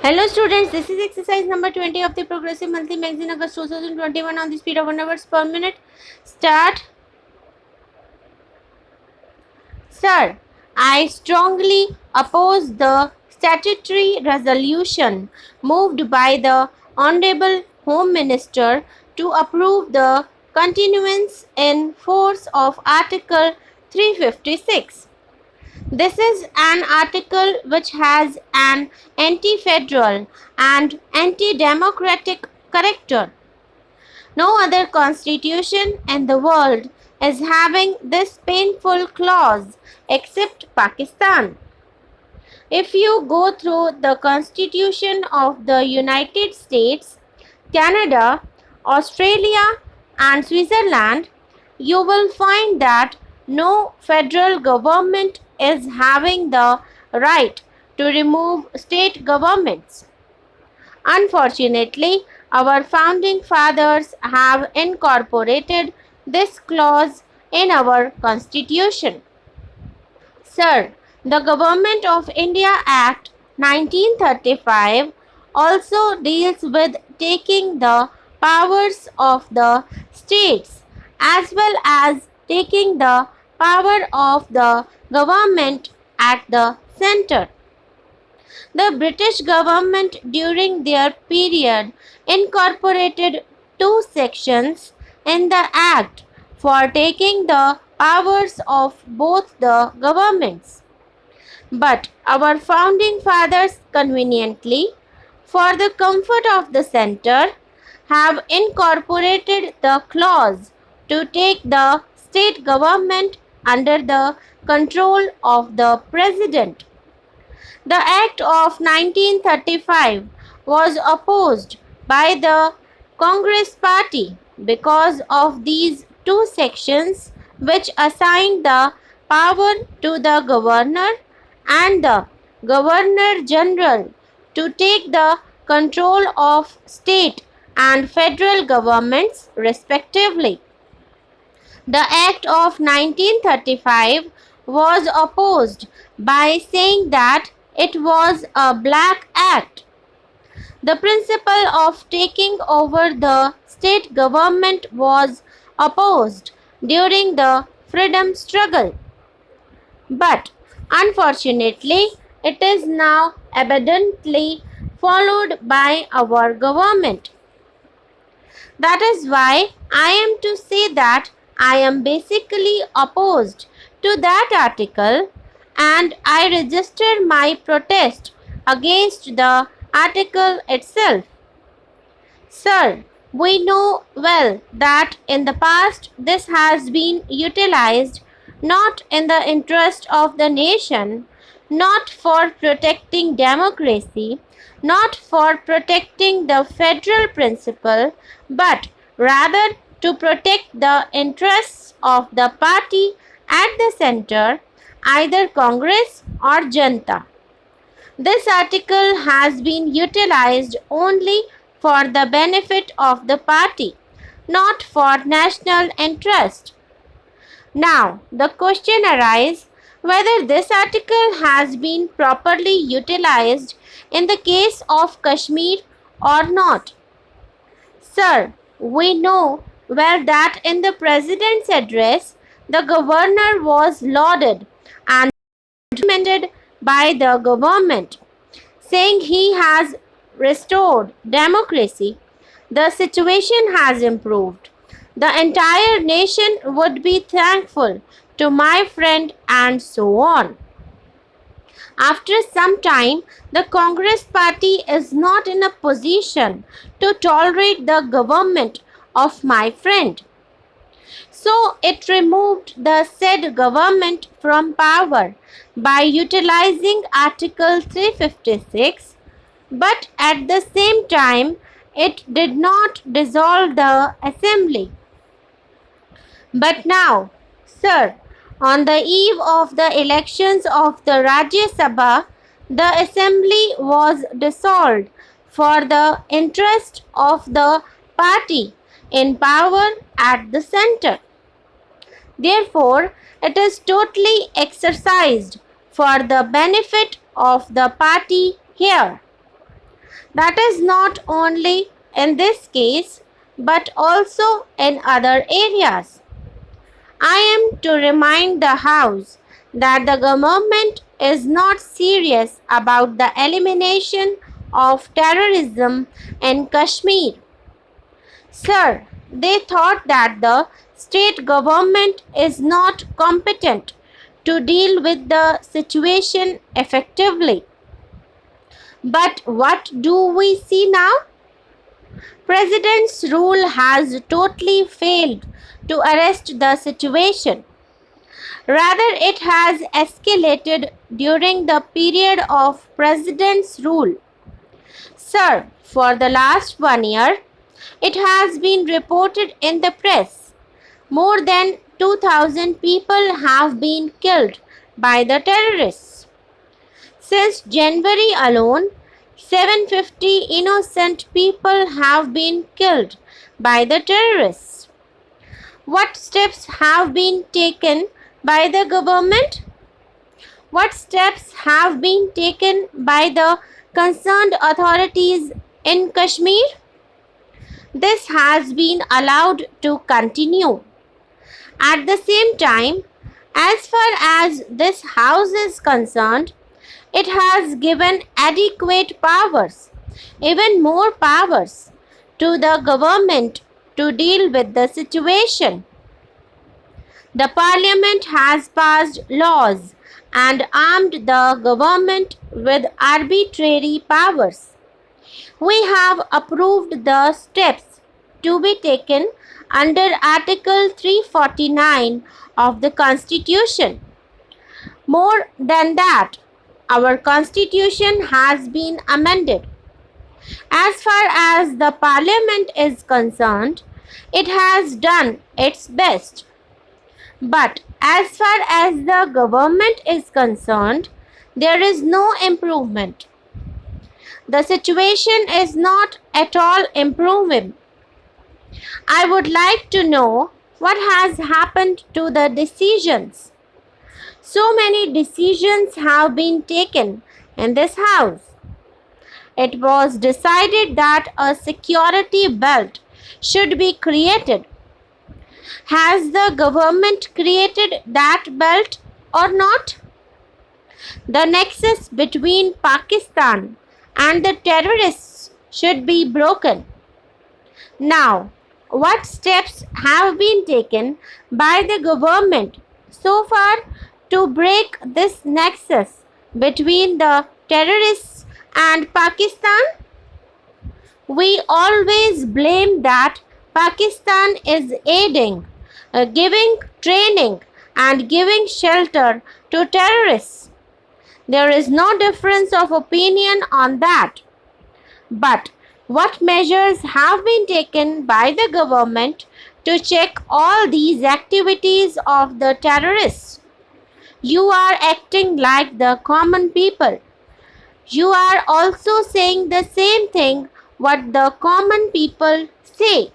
Hello students, this is exercise number 20 of the Progressive Monthly Magazine August 2021 on the speed of 1 words per minute. Start. Sir, I strongly oppose the statutory resolution moved by the Honorable Home Minister to approve the continuance in force of Article 356. This is an article which has an anti-federal and anti-democratic character. No other constitution in the world is having this painful clause except Pakistan. If you go through the constitution of the United States, Canada, Australia, and Switzerland, you will find that no federal government is having the right to remove state governments. Unfortunately, our founding fathers have incorporated this clause in our constitution. Sir, the Government of India Act 1935 also deals with taking the powers of the states as well as taking the power of the government at the center. The British government during their period incorporated two sections in the Act for taking the powers of both the governments. But our founding fathers conveniently, for the comfort of the center, have incorporated the clause to take the state government under the control of the president. The Act of 1935 was opposed by the Congress Party because of these two sections which assigned the power to the governor and the governor general to take the control of state and federal governments respectively. The Act of 1935 was opposed by saying that it was a black act. The principle of taking over the state government was opposed during the freedom struggle. But unfortunately, it is now evidently followed by our government. That is why I am to say that I am basically opposed to that article and I register my protest against the article itself. Sir, we know well that in the past this has been utilized not in the interest of the nation, not for protecting democracy, not for protecting the federal principle, but rather to protect the interests of the party at the center, either Congress or Janta. This article has been utilized only for the benefit of the party, not for national interest. Now, the question arises whether this article has been properly utilized in the case of Kashmir or not. Sir, we know well that in the President's address, the governor was lauded and recommended by the government, saying he has restored democracy. The situation has improved. The entire nation would be thankful to my friend, and so on. After some time, the Congress party is not in a position to tolerate the government of my friend. So it removed the said government from power by utilizing Article 356, but at the same time it did not dissolve the assembly. But now, sir, on the eve of the elections of the Rajya Sabha, the assembly was dissolved for the interest of the party in power at the center. Therefore, it is totally exercised for the benefit of the party here. That is not only in this case, but also in other areas. I am to remind the House that the government is not serious about the elimination of terrorism in Kashmir. Sir, they thought that the state government is not competent to deal with the situation effectively. But what do we see now? President's rule has totally failed to arrest the situation. Rather, it has escalated during the period of President's rule. Sir, for the last 1 year, it has been reported in the press. More than 2,000 people have been killed by the terrorists. Since January alone, 750 innocent people have been killed by the terrorists. What steps have been taken by the government? What steps have been taken by the concerned authorities in Kashmir? This has been allowed to continue. At the same time, as far as this House is concerned, it has given adequate powers, even more powers, to the government to deal with the situation. The Parliament has passed laws and armed the government with arbitrary powers. We have approved the steps to be taken under Article 349 of the Constitution. More than that, our Constitution has been amended. As far as the Parliament is concerned, it has done its best. But as far as the government is concerned, there is no improvement. The situation is not at all improving. I would like to know what has happened to the decisions. So many decisions have been taken in this House. It was decided that a security belt should be created. Has the government created that belt or not? The nexus between Pakistan and the terrorists should be broken. Now, what steps have been taken by the government so far to break this nexus between the terrorists and Pakistan? We always blame that Pakistan is aiding, giving training and giving shelter to terrorists. There is no difference of opinion on that. But what measures have been taken by the government to check all these activities of the terrorists? You are acting like the common people. You are also saying the same thing what the common people say.